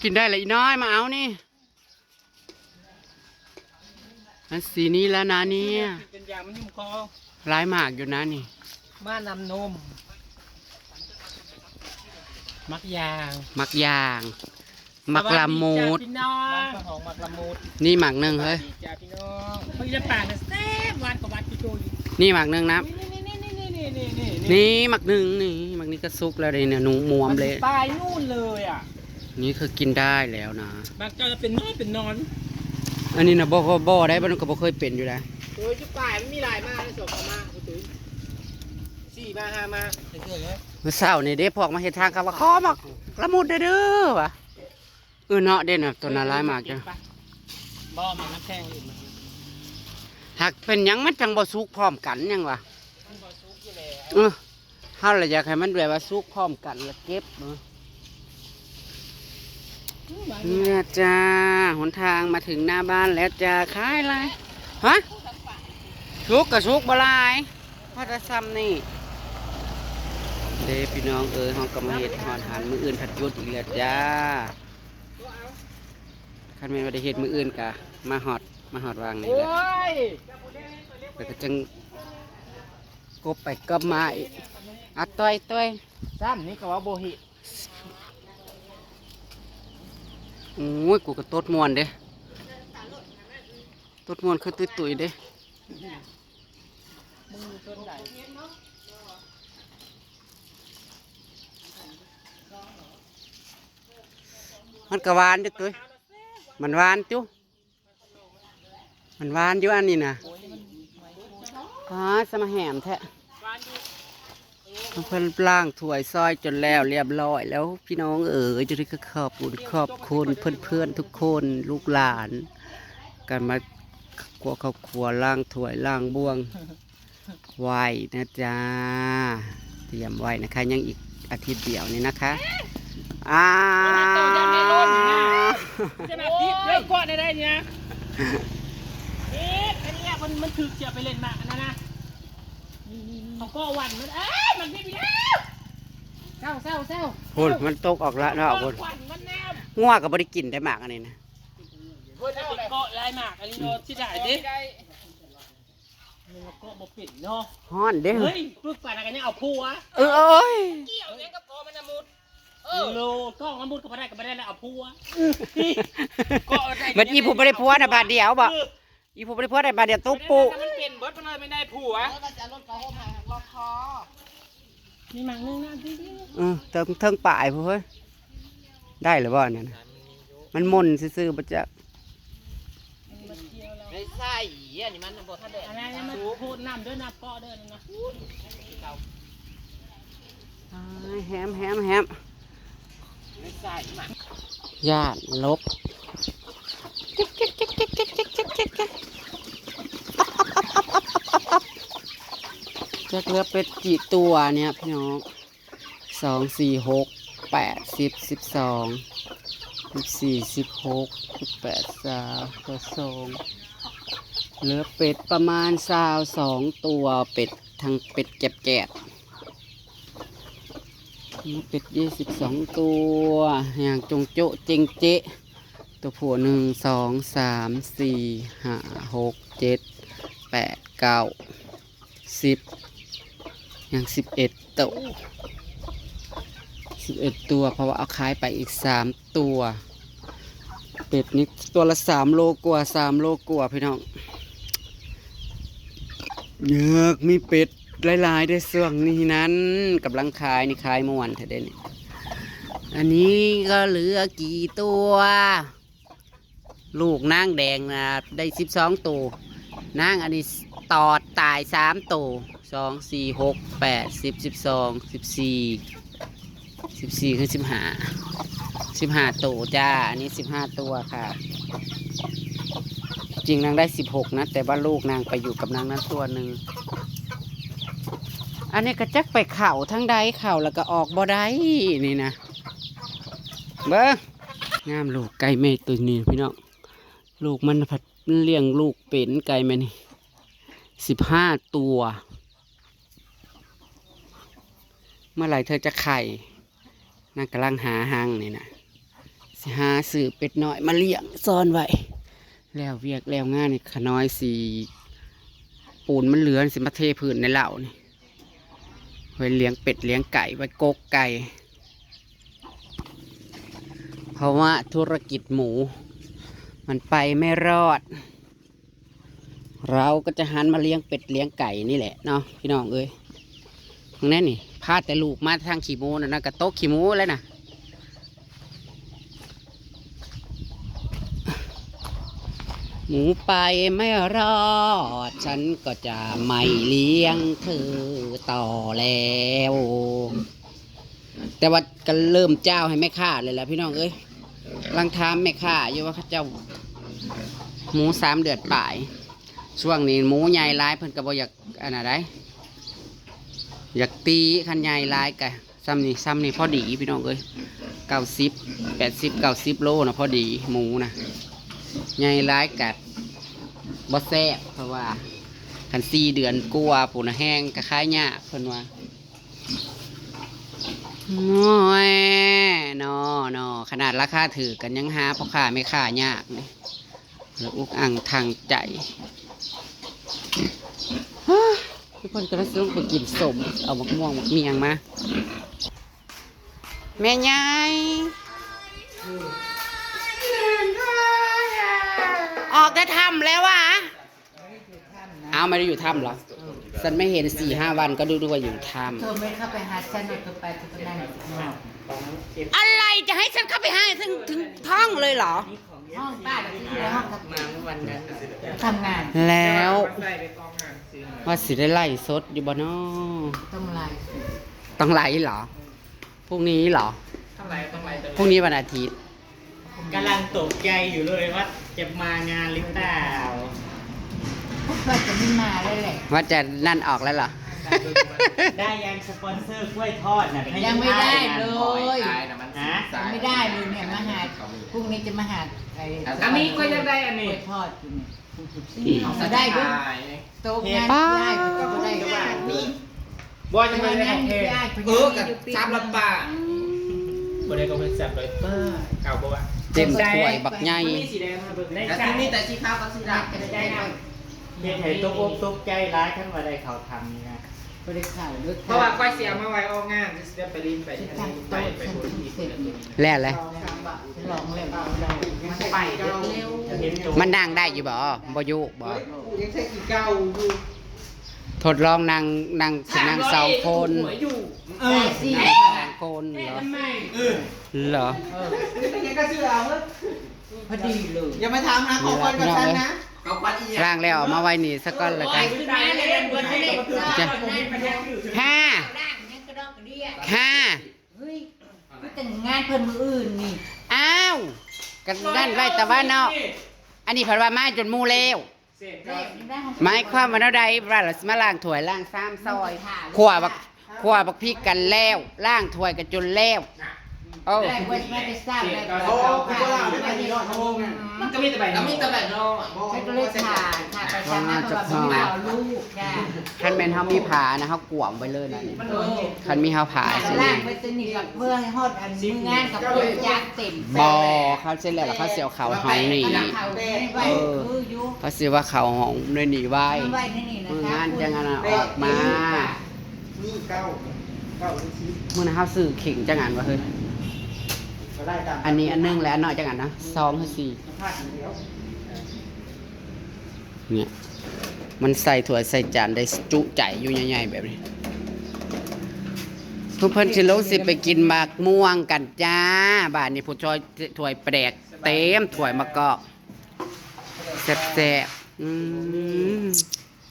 กินได้เลยอีน้อยมาเอานี่อันสีนี้แล้วนะเนี่ยเป็นยางมันยุ่มคอลายหมากอยู่นะนี่มานำนมมักยาง มักยางมักละมูดพี่น้องบ้านของมักละมูดนี่หมักหนึ่งเฮ้ยจ้าพี่น้องเพิ่งจะป่าเนี่ยแซ่บหวานกว่าหวานกี่ตัวอยู่นี่หมักหนึ่งนะนี่นี่หมักหนึ่งนี่หมักนี้ก็ซุกแล้วเลยเนี่ยหนูมวมเลยตายนู่นเลยอ่ะนี่คือกินได้แล้วนะบางเจ้าจะเป็นน้อยเป็นนอนอันนี้นะบ่ได้บ้านก็บ่เคยเป็นอยู่แล้วโอ้ยจุ๊บป่ายมันมีหลายมากเลยส่งมาคุณตุ้ย4 มา 5 มาเฉยๆเลยเมื่อเช้านี่เด้พวกมาเห็นทางเขาว่าขอหมักละมุดเด้อวะเนาะเด่นตัวน่าร้ายมากจ้ะบ่มันน้ำแข็งอื่นมาหากเป็นยังมันจังบ่สุกพร้อมกันยังวะมันบ่ซุกอยู่แล้วเฮาเลยอยากให้มันแบบว่าสุกพร้อมกันแล้วเก็บเนี่ยจ้าหนทางมาถึงหน้าบ้านแล้วจ้าขายอะไรฮะสุกกับสุกบลายพอจะซ้ำนี่เด้พี่น้องห้องกำมะเห็ดหอนหันมืออื่นผัดยุดอีกแล้วจ้าคันแม่นว่าได้เห็ดมืออื่นกะมาหอดวางนี่แหละไปก็จังกบไปกบมาอีกต้อยซ้ำนี่ก็ว่าโบหิโอ้ยกูก็ตดมวนเด้ตดมวนคือตุยเด้มันกะหวานเด้ตุ้ยมันหวานจุมันหวานอยู่อันนี้นะสมาแหมแท้เพิ่นล้างถ้วยซอยจนแล้วเรียบร้อยแล้วพี่น้องจะได้ขอบคุณเพื่อนทุกคนลูกหลานกันมาครอบครัวล้างถ้วยล้างบ่วงไว้นะจ๊ะเตรียมไว้นะคะยังอีกอาทิตย์เดียวนี่นะคะจะแบบนี้เยอะกว่าได้เนี่ยอันนี้มันถือเจียไปเล่นมาอันนั้นนะเขาก็วันมันมันไม่ไปแล้วเศร้าพุ่นมันตกออกละเนาะพุ่นง่วงกับบริกินได้หมากอันนี้นะพุ่นจะเป็นเกาะลายหมากอันนี้เนาะที่ได้ดิมันเกาะบ่ปิดเนาะฮ้อนเด้เฮ้ยปึกป่านกันเนี่ยเอาผัวเอ้ยเกี่ยวยังกับกอมันมุดโลก็มันมุดก็ไม่ได้แล้วเอาผัวมันอีผู้บริพัวนะบาทเดียวบ่อีผู้บริพัวได้บาทเดียวตุ๊ปูมันเป็นเบิร์ดมันเลยไม่ได้ผัวจะลดกระโหมล็อกคอมีหมังนึงนะพี่เทิงป่ายเพื่อได้หรือบ่เนี่ยมันมนซื่อๆบ่จักไม่ใช่อันนี้มันบ่ทันได้อะไรมันพูดน้ำด้วยน้ำเกาะด้วยนะแฮมญาติลบจะเหลือเป็ดกี่ตัวเนี่ยพี่น้อง2 4 6 8 10 12 14 16 18 2เหลือเป็ดประมาณ22ตัวเป็ดทั้งเป็ดแกะเป็ด22ตัวอย่างจงโจ๊ะเจงเจ๊ตัวผัว1 2 3 4 5 6 7 8 9 10อย่าง11ตัวเพราะว่าเอาขายไปอีก3ตัวเป็ดนี้ตัวละ3 โลกว่าพี่น้องเยอะมีเป็ดหลายๆได้ส่วงนี้นั้นกำลังขายนี่ขายม่วนเท่าเด่นอันนี้ก็เหลือกี่ตัวลูกนางแดงนะได้12ตัวนางอันนี้ตอดตาย3ตัว2 4 6 8 10 12 14คือ15ตัวจ้าอันนี้15ตัวค่ะจริงนางได้16นะแต่ว่าลูกนางไปอยู่กับนางนั้นตัวหนึ่งอันนี้ก็จักไปเข่าทั้งใดเข่าแล้วก็ออกบ่ได้นี่นะเบ้องามลูกไก่แม่ตัวนี้พี่น้องลูกมันผัดเลี้ยงลูกเป็นไก่แม่นี่15ตัวเมื่อไหร่เธอจะไข่นางกำลังหาหางนี่นะ สิหาซื้อเป็ดน้อยมาเลี้ยงซ่อนไว้แล้วเวียกแล้วงานนี่ขน้อยสีปูนมันเหลือสิมาเทพื้นในเหล่านี่ไว้เลี้ยงเป็ดเลี้ยงไก่ไว้กกไก่เพราะว่าธุรกิจหมูมันไปไม่รอด เราก็จะหันมาเลี้ยงเป็ดเลี้ยงไก่นี่แหละเนาะพี่น้องเอ้ยตรงนั้นนี่พาแต่ลูกมาทางขี้หมูนะกระโต๊ะขี้หมูแล้วนะหมูไปไม่รอดฉันก็จะไม่เลี้ยงเธอต่อแล้วแต่ว่าก็เริ่มเจ้าให้แม่ค้าเลยแหละพี่น้องเอ้ยลังทามแม่ค้าอยู่ว่าเขาเจ้าหมู3 เดือนป่ายช่วงนี้หมูใหญ่ร้ายเพิ่นก็บ่อยากอันไหนได้อยากตีคันใหญ่ร้ายกะซ้ำนี่พอดีพี่น้องเอ้ย90 80 90 โลนะพอดีหมูนะใหญ่ร้ายกัดบ่แซ่บเพราะว่าคัน4 เดือนกลัวปูนะแห้งกะคล้ายหญ้าเพิ่นว่าโอ้ยนอขนาดราคาถือกันยังหาพ่อค้าไม่ค้ายากเลยแล้วอุกอังทางใจทุกคนก็ต้องไปกินสมเอามะม่วงมะเมียงมาแม่ยายออกได้ทำแล้ววะเอาไม่ได้อยู่ถ้ำหรอฉันไม่เห็น4-5 วันก็ดูว่าอยู่ถ้ำ เธอไม่เข้าไปหาฉันเธอไปเธอไปนั่งอยู่ข้างนอก อะไรจะให้ฉันเข้าไปให้ถึงท้องเลยเหรอ ห้องป้าที่อยู่ในห้องทำงานวันนั้นทำงาน แล้วว่าสิได้ไล่สดอยู่บ่นอ ต้องไล่ ต้องไล่เหรอพรุ่งนี้เหรอ ต้องไล่ พรุ่งนี้วันอาทิตย์ กำลังตกใจอยู่เลยว่าจะมางานหรือเปล่า พวกเราจะไม่มาเลยแหละ ว่าจะนั่นออกแล้วเหรอ ได้ยังสปอนเซอร์กล้วยทอดนะ ยังไม่ได้เลย ฮะ ยังไม่ได้เลยเนี่ยมาหาพรุ่งนี้จะมาหาไอ้ อันนี้ก็ยังได้อันนี้ กล้วยทอดอยู่เนี่ยมาได้ด้วยโต๊ะงานที่ได้ก็ได้ด้วย บอยจะไป งานที่ได้ กับซับลำปาบอยก็เป็นซับเลยเก่าปะวะ เต็มถ้วยบักใหญ่ มีสีแดงมาเบิกได้ แล้ว จ้า ที่นี่แต่สีขาวกับสีดำ จะได้ไหม เห็นตกอกตกใจร้ายขั้นว่าได้เขาทำนี่นะ บริข่าวเลือก เพราะว่าก้อยเสียมาไว้ออกงานจะไปรินไป ที่ ทาง ทำ ไป โต๊ะ ไป ฉัน บน ถึง ที่ เสร็จเลย แล้วเลย ลองเลยเรามันไปเร็ว เห็นตัว มันนั่งได้อยู่บ่บ่ยุบ่ ยังใช้กี่เก้าอยู่ ทดลองนั่งสินั่งเสาโคน หัวอยู่ ได้สิ นั่งโคนเหรอ ทำไม เหรอ ยังก็เชื่อเอาเว้ย พอดีเลย อย่ามาถามหาของคนกับฉันนะของคนอีก ร่างแล้วเอามาไว้นี่สักก้อนละกัน ขึ้นมาเลยเบิร์ดให้ จะห้า ร่างยังกระดอกกระเดีย ห้า เฮ้ยก็แต่งงานเพิ่นมืออื่นนี่ อ้าวกันนั่นไว้แต่ว่าเนาะอันนี้เพิ่นว่ามาจนหมู่แล้วหมายความว่าเท่าใดว่าเราสิมาล้างถ้วยล้างซ้ำซอยขั่วบักพริกกันแล้วล้างถ้วยกันจนแล้วโอ้ ได้ว่าไม่ได้ทราบได้ก็ โอ้ เอา คุณ ผ่า ว่าไม่ น ไปนี่รอดโมงมันก็มีแต่แบบก็มีแต่แบบรอ ไม่ก็เลยผ่านไปทำงานเพราะว่าไม่เอาลูกจ้า คันแม่นเฮามีผ้านะเฮากวมไว้เลยนะนี่คันมีเฮาผ้าสิ ล่างไปสนิทกับเพื่อนให้ฮอดอันมืองานกับเพื่อนยากเต็ม บ่เขาเสร็จแล้วเขาสิเอาเข้าห้องนี่ เขาไม่ไหวคืออยู่ เขาสิว่าเข้าห้องด้วยนี่ไว้ ไม่ไหวนี่นะ มือ คะ งานจังอันน่ะออกมา นี่เก้าชิ้น มื้อนั้นเฮาซื้อขิงจังอันว่าเฮ้ย ก็ได้ตาม อันนี้อันนึงและอันน้อยจังอันนะ2หรือ4 พลาดเดียว เนี่ยมันใส่ถั่วใส่จานได้จุใจอยู่ใหญ่ๆแบบนี้ทุกเพิ่นสิลงสิไปกินหมากม่วงกันจ้าบ้านนี้ผู้ชอยถ้วยแปลกเต็มถ้วยมะกอกแซ่บๆ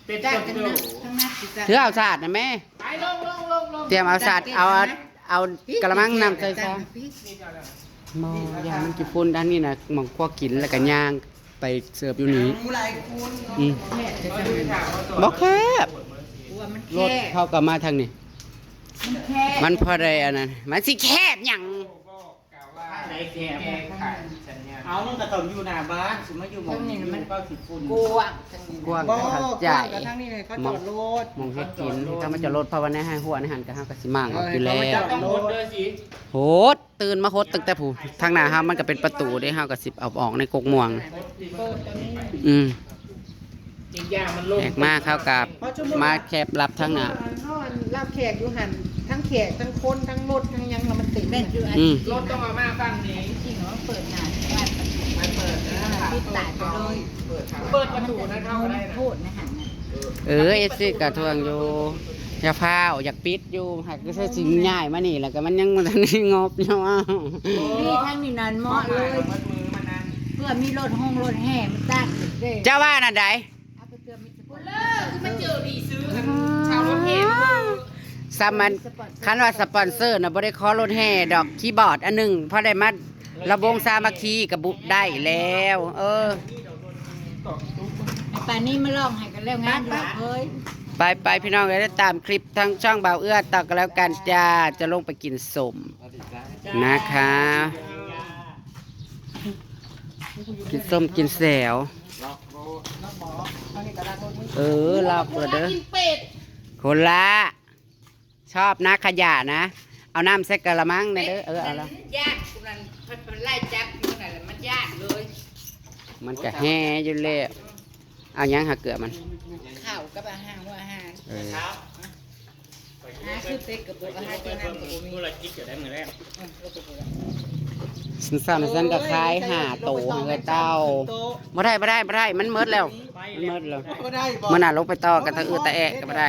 เป็น จ้า ต้น กัน เดีย นะ ว ข้างหน้าสิจ้า ถือเอาสาดนะแม่ ไปลง เตรียมเอาสาดเอากระมังน้ำใส่ซองมองยามันกี่ฝุ่นด้านนี้นะมองพวกกินแล้วก็ย่างไปเสิร์ฟอยู่นี้ หลายคน อืม แค่จะทำ บ่แคบ ว่ามัน รถ แค่ เข้ากับมาทางนี้ มันแค่ มันพอได้อันนั้นมันสิแคบหยัง ไหนแกเอามันก็ต้องอยู่หน้าบ้านสมมติอยู่หมองนี้มันก็สิฝุ่น กวางทั้งนี้ กว้าง บ่ กระทัดใจ กระทั่งนี่เลยเขาจอดรถ มองเฮ็ดกินถ้ามันจะลดภาวนาให้หัวในหันก็เฮาก็สิมั่งเอาอยู่แล้ว ต้องรถด้วยสิ โหด ตื่นมาโคตรตั้งแต่ผู้ทางหน้าเฮามันก็เป็นประตูเด้เฮาก็สิเอาออกในกกม่วง อีกอย่างมันลง แขกมาเข้ากับมาแคบรับทางหน้า รับแขกอยู่หันทั้งแขกทั้งคนทั้งรถทั้งยังเรามันติดแม่นอยู่อัน รถต้องมามาฟังนี้ จริงเหรอเปิดงานบ้านมันเปิดนะปิดตายไปเลย เปิดประตูนะเข้าได้นะ โทษนะหันนะ เอซี่กระทวงอยู่อย่าพาวอยากปิดอยู่หักก็ใช่สิ่งง่ายมานี่แหละก็มันยังมันนี่งบเนาะ นี่ทั้งนี้นั่นเหมาะเลย มัดมือมันนั่น เพื่อมีรถห้องรถแห่มันตั้งเด้ เจ้าว่านั่นใด เอาไปเติมมิตรผล มันเจอผีซื้อชาวรถเห็น ซ้ำมันคันว่าสปอนเซอร์น่ะบ่ได้ขอรถแห่ดอกคีย์บอร์ดอันหนึงพอได้มาระวงสามัคคีกับบุได้แล้ว ป่านนี้มาลองให้กันแล้วงานอยู่เฮ้ย ไปพี่น้องได้ตามคลิปทั้งช่องเบาเอื้อต่อกันแล้วกันจ้าจะลงไปกินสมนะคะ กินส้มกินแสวลอกเลยเด้อคนละชอบนะขยะนะ เอาน้ำใส่กระมังนะเด้อเอาละ ญาติกูนั่นมันไล่จับอยู่นั่นแหละมันญาติเลย มันก็แห่อยู่เลยเอายังหาเกลือมัน ข้าวกับอาหารว่าอาหาร เออ คือเต็กกับตัวอาหารเจ้านั่นกับมี เมื่อไรกิ๊กจะได้มือแรก ฉันก็คล้ายหาโตเลยเต้าบ่ได้มันเมิดแล้วมันเมิดแล้วมันน่ะลงไปต่อกันตะตะแอะก็บ่ได้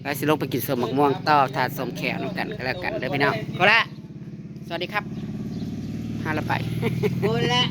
แล้วสิลงไปกินสมหมกม่วงต่อถาดสมแขวนกันก็แล้วกันเด้อพี่น้องก็ละสวัสดีครับห้าละไป โอ้ละ